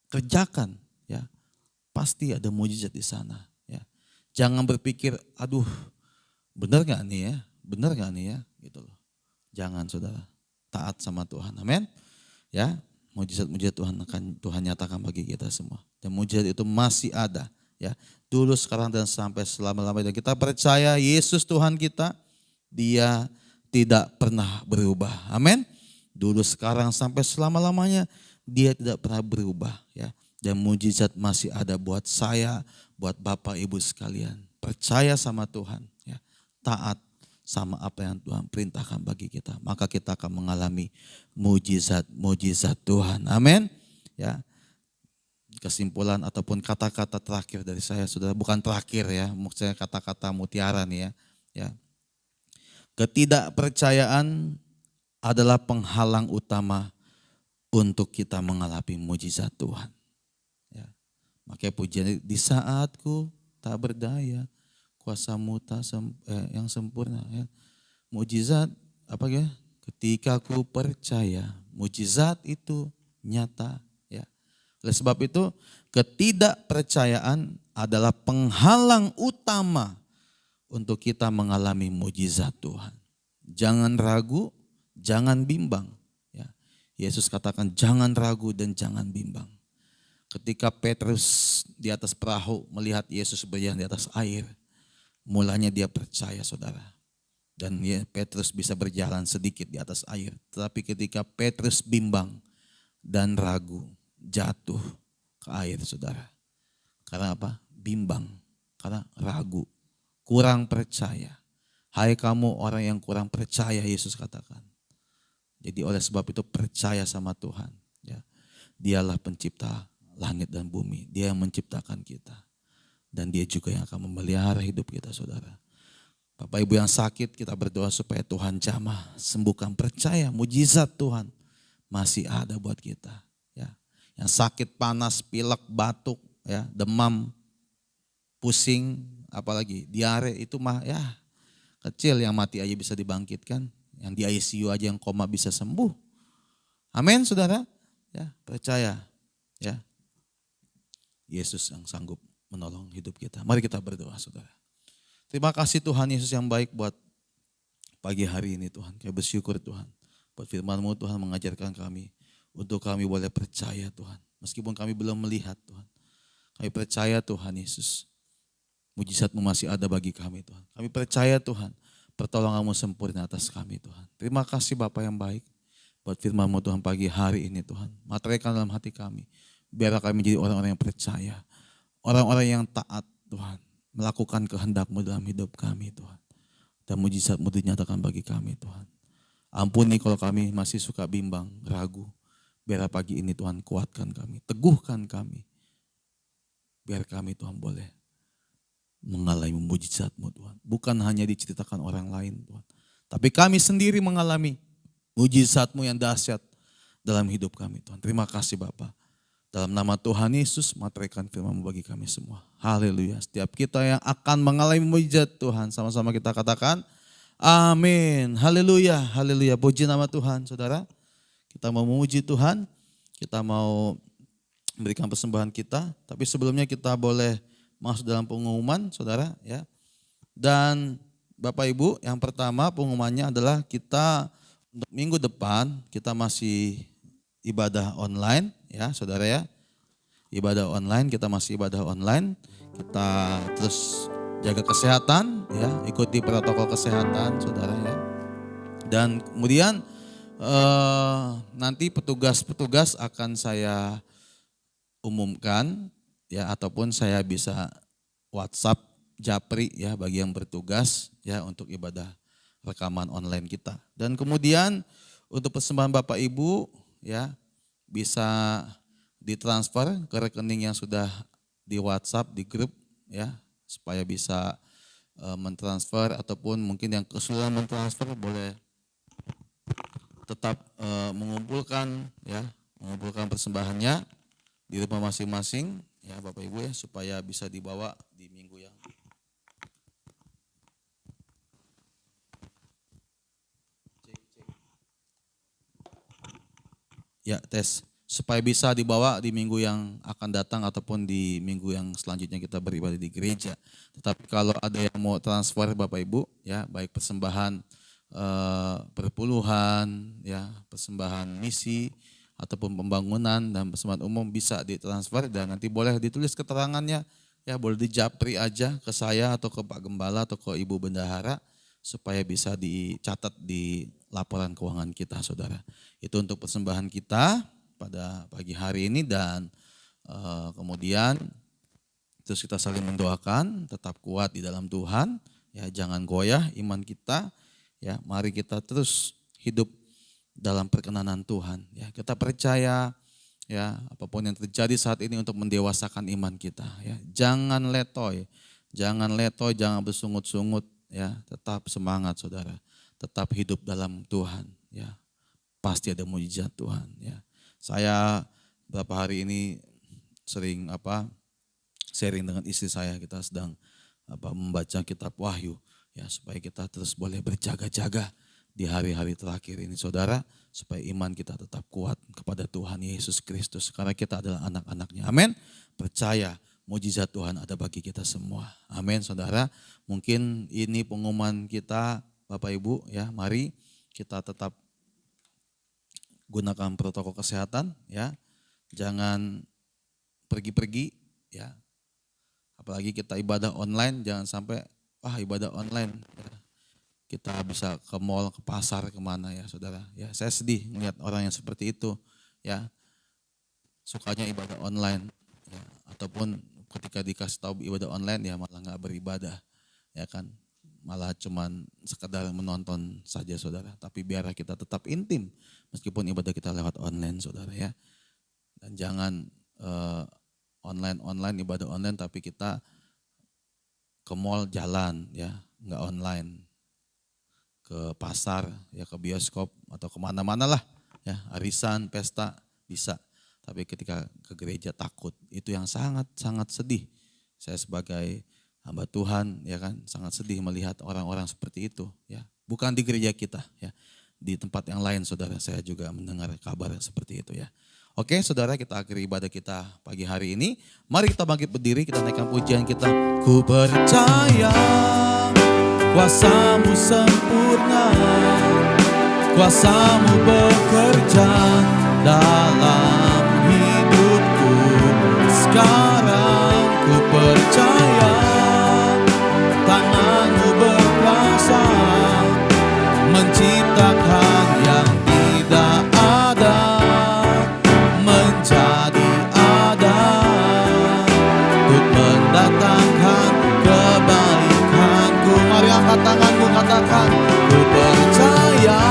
kerjakan, ya. Pasti ada mujizat di sana. Ya. Jangan berpikir, aduh, benar gak nih ya? Benar gak nih ya? Gitu loh. Jangan, saudara. Taat sama Tuhan. Amin. Ya, mujizat-mujizat Tuhan nyatakan bagi kita semua. Dan mujizat itu masih ada. Ya, dulu, sekarang, dan sampai selama-lamanya. Dan kita percaya Yesus Tuhan kita, Dia tidak pernah berubah. Amin. Dulu, sekarang, sampai selama-lamanya Dia tidak pernah berubah. Ya, dan mujizat masih ada buat saya, buat Bapak Ibu sekalian. Percaya sama Tuhan. Ya, taat sama apa yang Tuhan perintahkan bagi kita. Maka kita akan mengalami mujizat-mujizat Tuhan. Amin. Ya. Kesimpulan ataupun kata-kata terakhir dari saya, saudara, bukan terakhir ya, maksudnya kata-kata mutiara nih ya. Ya. Ketidakpercayaan adalah penghalang utama untuk kita mengalami mujizat Tuhan. Ya. Makanya pujian di saatku tak berdaya, kuasamu yang sempurna. Ya. Mujizat apa ya? Ketika ku percaya, mujizat itu nyata. Ya. Oleh sebab itu, ketidakpercayaan adalah penghalang utama untuk kita mengalami mujizat Tuhan. Jangan ragu, jangan bimbang. Ya. Yesus katakan jangan ragu dan jangan bimbang. Ketika Petrus di atas perahu melihat Yesus berjalan di atas air, mulanya dia percaya, saudara. Dan Petrus bisa berjalan sedikit di atas air. Tetapi ketika Petrus bimbang dan ragu, jatuh ke air, saudara. Karena apa? Bimbang, karena ragu, kurang percaya. Hai kamu orang yang kurang percaya, Yesus katakan. Jadi oleh sebab itu percaya sama Tuhan. Ya. Dialah pencipta langit dan bumi. Dia yang menciptakan kita. Dan dia juga yang akan memelihara hidup kita, saudara. Bapak Ibu yang sakit, kita berdoa supaya Tuhan jamah, sembuhkan. Percaya mujizat Tuhan masih ada buat kita. Ya. Yang sakit, panas, pilek, batuk, ya, demam, pusing, apalagi diare, itu mah ya kecil, yang mati aja bisa dibangkitkan. Yang di ICU aja yang koma bisa sembuh. Amin, saudara. Ya, percaya. Ya. Yesus yang sanggup menolong hidup kita. Mari kita berdoa, saudara. Terima kasih Tuhan Yesus yang baik buat pagi hari ini, Tuhan. Kami bersyukur, Tuhan. Buat firman-Mu, Tuhan, mengajarkan kami. Untuk kami boleh percaya, Tuhan. Meskipun kami belum melihat, Tuhan. Kami percaya, Tuhan Yesus. Mujizat-Mu masih ada bagi kami, Tuhan. Kami percaya, Tuhan. Pertolongan-Mu sempurna atas kami, Tuhan. Terima kasih Bapa yang baik. Buat firman-Mu, Tuhan, pagi hari ini, Tuhan. Materaikan dalam hati kami. Biar kami menjadi orang-orang yang percaya. Orang-orang yang taat, Tuhan. Melakukan kehendak-Mu dalam hidup kami, Tuhan. Dan mujizat-Mu dinyatakan bagi kami, Tuhan. Ampuni kalau kami masih suka bimbang, ragu. Biar pagi ini, Tuhan, kuatkan kami. Teguhkan kami. Biar kami, Tuhan, boleh mengalami mujizat-Mu, Tuhan. Bukan hanya diceritakan orang lain, Tuhan. Tapi kami sendiri mengalami mujizat-Mu yang dahsyat dalam hidup kami, Tuhan. Terima kasih Bapa. Dalam nama Tuhan Yesus, materaikan firman-Mu bagi kami semua. Haleluya. Setiap kita yang akan mengalami mujizat Tuhan, sama-sama kita katakan, amin. Haleluya, haleluya. Puji nama Tuhan, saudara. Kita mau memuji Tuhan, kita mau memberikan persembahan kita. Tapi sebelumnya kita boleh masuk dalam pengumuman, saudara. Ya. Dan Bapak Ibu, yang pertama pengumumannya adalah kita untuk minggu depan, kita masih ibadah online, ya saudara ya. Ibadah online, kita masih ibadah online. Kita terus jaga kesehatan, ya, ikuti protokol kesehatan, saudara ya. Dan kemudian nanti petugas-petugas akan saya umumkan ya, ataupun saya bisa WhatsApp Japri ya bagi yang bertugas ya untuk ibadah rekaman online kita. Dan kemudian untuk persembahan Bapak Ibu ya bisa ditransfer ke rekening yang sudah di WhatsApp di grup ya, supaya bisa mentransfer, ataupun mungkin yang kesulitan mentransfer boleh tetap mengumpulkan persembahannya di rumah masing-masing ya Bapak Ibu ya, supaya bisa dibawa di minggu yang supaya bisa dibawa di minggu yang akan datang ataupun di minggu yang selanjutnya kita beribadah di gereja. Tetapi kalau ada yang mau transfer Bapak Ibu ya, baik persembahan perpuluhan ya, persembahan misi ataupun pembangunan dan persembahan umum, bisa ditransfer dan nanti boleh ditulis keterangannya ya, boleh dijapri aja ke saya atau ke Pak Gembala atau ke Ibu Bendahara supaya bisa dicatat di laporan keuangan kita saudara. Itu untuk persembahan kita pada pagi hari ini, dan kemudian terus kita saling mendoakan, tetap kuat di dalam Tuhan ya, jangan goyah iman kita ya, mari kita terus hidup dalam perkenanan Tuhan ya. Kita percaya ya, apapun yang terjadi saat ini untuk mendewasakan iman kita ya. Jangan letoy, jangan bersungut-sungut ya, tetap semangat saudara. Tetap hidup dalam Tuhan ya. Pasti ada mujizat Tuhan ya. Saya beberapa hari ini sering sharing dengan istri saya, kita sedang membaca kitab Wahyu ya, supaya kita terus boleh berjaga-jaga di hari-hari terakhir ini saudara, supaya iman kita tetap kuat kepada Tuhan Yesus Kristus, karena kita adalah anak-anaknya. Amin. Percaya mujizat Tuhan ada bagi kita semua. Amin saudara. Mungkin ini pengumuman kita Bapak Ibu ya, mari kita tetap gunakan protokol kesehatan ya. Jangan pergi-pergi ya. Apalagi kita ibadah online, jangan sampai ibadah online ya, kita bisa ke mall, ke pasar, kemana ya saudara. Ya, saya sedih melihat orang yang seperti itu ya, sukanya ibadah online ya, ataupun ketika dikasih tahu ibadah online ya malah nggak beribadah ya kan, malah cuman sekedar menonton saja saudara. Tapi biar kita tetap intim meskipun ibadah kita lewat online saudara ya. Dan jangan online ibadah online tapi kita ke mall jalan ya, nggak online, ke pasar ya, ke bioskop atau kemana-mana lah ya, arisan, pesta bisa. Tapi ketika ke gereja takut, itu yang sangat-sangat sedih. Saya sebagai hamba Tuhan ya kan, sangat sedih melihat orang-orang seperti itu ya. Bukan di gereja kita ya, di tempat yang lain saudara, saya juga mendengar kabar seperti itu ya. Oke saudara, kita akhiri ibadah kita pagi hari ini. Mari kita bangkit berdiri, kita naikkan pujian kita. Ku percaya kuasa-Mu sempurna, kuasa-Mu bekerja dalam hidupku. Sekarang ku percaya tangan-Mu berkuasa menciptakan yang tidak ada menjadi ada, untuk mendatangkan kebaikan-Ku. Mari angkat tanganmu, katakan, ku percaya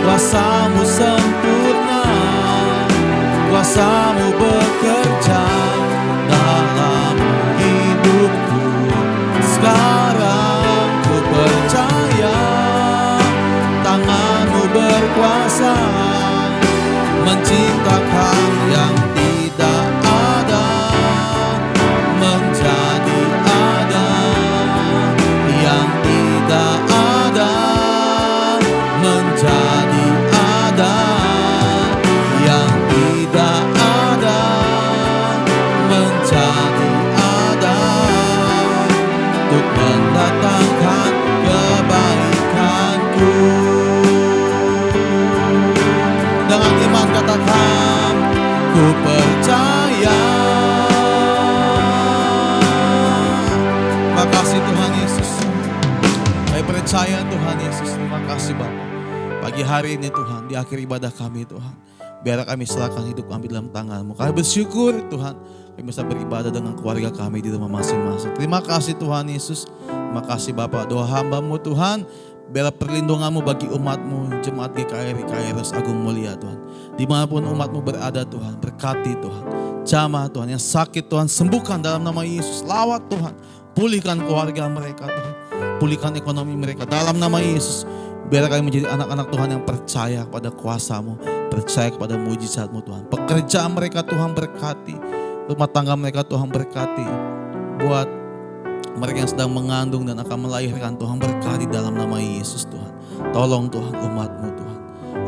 kuasa-Mu sempurna, kuasa-Mu bekerja dalam hidupku. Sekarang ku percaya tangan-Mu berkuasa menciptakan yang tidak ada menjadi ada, yang tidak ada menjadi ada, yang tidak ada menjadi ada, untuk mendatangkan kebaikan-Ku. Dengan iman katakan, ku percaya. Terima kasih Tuhan Yesus. Saya percaya Tuhan Yesus. Terima kasih Bapak. Pagi hari ini Tuhan, di akhir ibadah kami Tuhan, Biar kami serahkan hidup kami dalam tangan-Mu. Kami bersyukur Tuhan, kami bisa beribadah dengan keluarga kami di rumah masing-masing. Terima kasih Tuhan Yesus. Terima kasih Bapak, doa hamba-Mu Tuhan. Biar perlindungan-Mu bagi umat-Mu, jemaat GKRI Kairos Agung Mulia Tuhan. Dimanapun umat-Mu berada Tuhan, berkati Tuhan. Jamah Tuhan, yang sakit Tuhan sembuhkan dalam nama Yesus. Lawat Tuhan, pulihkan keluarga mereka Tuhan. Pulihkan ekonomi mereka dalam nama Yesus. Biar kami menjadi anak-anak Tuhan yang percaya kepada kuasa-Mu, percaya kepada mujizat-Mu Tuhan. Pekerjaan mereka Tuhan berkati, rumah tangga mereka Tuhan berkati. Buat mereka yang sedang mengandung dan akan melahirkan Tuhan berkati dalam nama Yesus Tuhan. Tolong Tuhan umat-Mu Tuhan.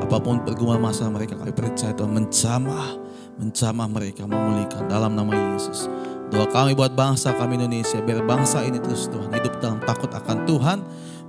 Apapun pergumulan masalah mereka, kami percaya Tuhan menjamah mereka, memulihkan dalam nama Yesus. Doa kami buat bangsa kami Indonesia, biar bangsa ini terus Tuhan hidup dalam takut akan Tuhan.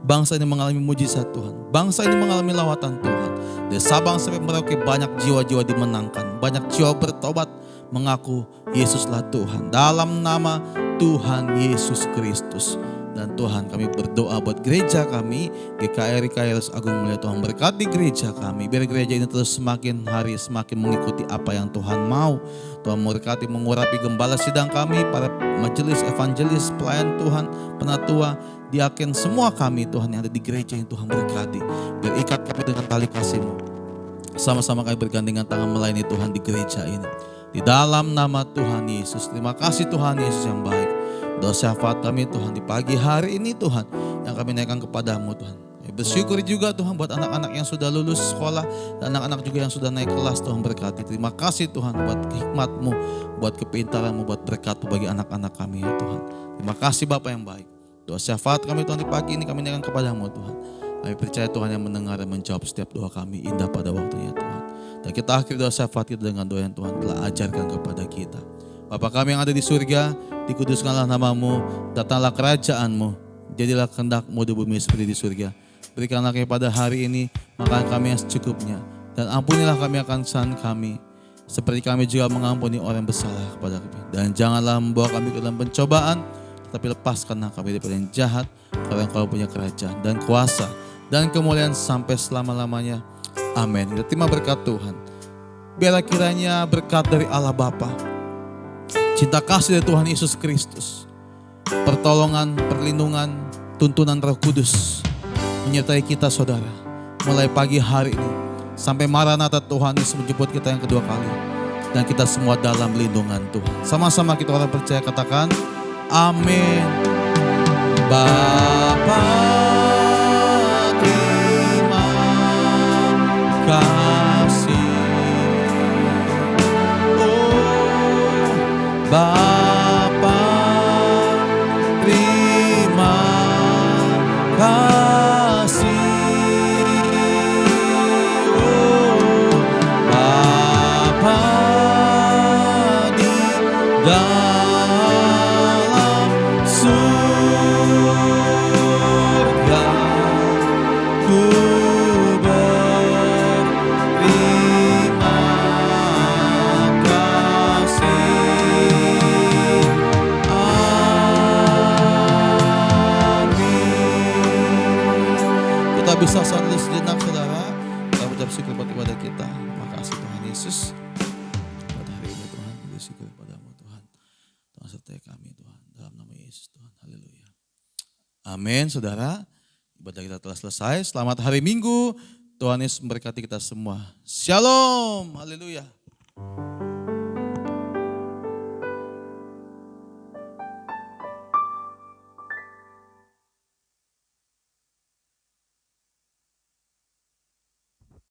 Bangsa ini mengalami mujizat Tuhan. Bangsa ini mengalami lawatan Tuhan. Dari Sabang sampai Merauke banyak jiwa-jiwa dimenangkan. Banyak jiwa bertobat mengaku Yesuslah Tuhan. Dalam nama Tuhan Yesus Kristus. Dan Tuhan kami berdoa buat gereja kami, GKRI Kairos Agung Mulia. Tuhan berkati gereja kami, biar gereja ini terus semakin hari semakin mengikuti apa yang Tuhan mau. Tuhan berkati mengurapi gembala sidang kami, para majelis, evangelis, pelayan Tuhan, penatua, diaken, semua kami Tuhan yang ada di gereja ini Tuhan berkati. Biar ikat kami dengan tali kasih-Mu. Sama-sama kami bergandengan tangan melayani Tuhan di gereja ini. Di dalam nama Tuhan Yesus. Terima kasih Tuhan Yesus yang baik. Doa syafaat kami Tuhan di pagi hari ini Tuhan, yang kami naikkan kepadamu Tuhan. Kami bersyukur juga Tuhan buat anak-anak yang sudah lulus sekolah dan anak-anak juga yang sudah naik kelas Tuhan berkati. Terima kasih Tuhan buat hikmat-Mu, buat kepintaran-Mu, buat berkat bagi anak-anak kami ya Tuhan. Terima kasih Bapa yang baik. Doa syafaat kami Tuhan di pagi ini kami naikkan kepadamu Tuhan. Kami percaya Tuhan yang mendengar dan menjawab setiap doa kami indah pada waktunya Tuhan. Dan kita akhiri doa syafaat kita dengan doa yang Tuhan telah ajarkan kepada kita. Bapa kami yang ada di surga, dikuduskanlah nama-Mu, datanglah kerajaan-Mu, jadilah kehendak-Mu di bumi seperti di surga. Berikanlah kepada hari ini makan kami yang secukupnya, dan ampunilah kami akan kesalahan kami, seperti kami juga mengampuni orang yang bersalah kepada kami. Dan janganlah membawa kami ke dalam pencobaan, tetapi lepaskanlah kami daripada yang jahat, karena Engkau punya kerajaan dan kuasa dan kemuliaan sampai selama-lamanya. Amin. Kita terima berkat Tuhan. Biarlah kiranya berkat dari Allah Bapa, cinta kasih dari Tuhan Yesus Kristus, pertolongan, perlindungan, tuntunan Roh Kudus menyertai kita saudara, mulai pagi hari ini sampai Maranatha Tuhan Yesus menjemput kita yang kedua kali, dan kita semua dalam lindungan Tuhan. Sama-sama kita orang percaya katakan amin. Bapa terima kasih, Bapa terima kasih, Bapa di dalam surga, ku berterima bisa saudara sejenak saudara, kita ucap syukur buat ibadah kita. Terima kasih Tuhan Yesus pada hari ini Tuhan, bersyukur padamu Tuhan. Tuhan sertai kami Tuhan, dalam nama Yesus Tuhan, haleluya. Amin saudara, ibadah kita telah selesai. Selamat hari Minggu, Tuhan Yesus memberkati kita semua. Shalom, haleluya.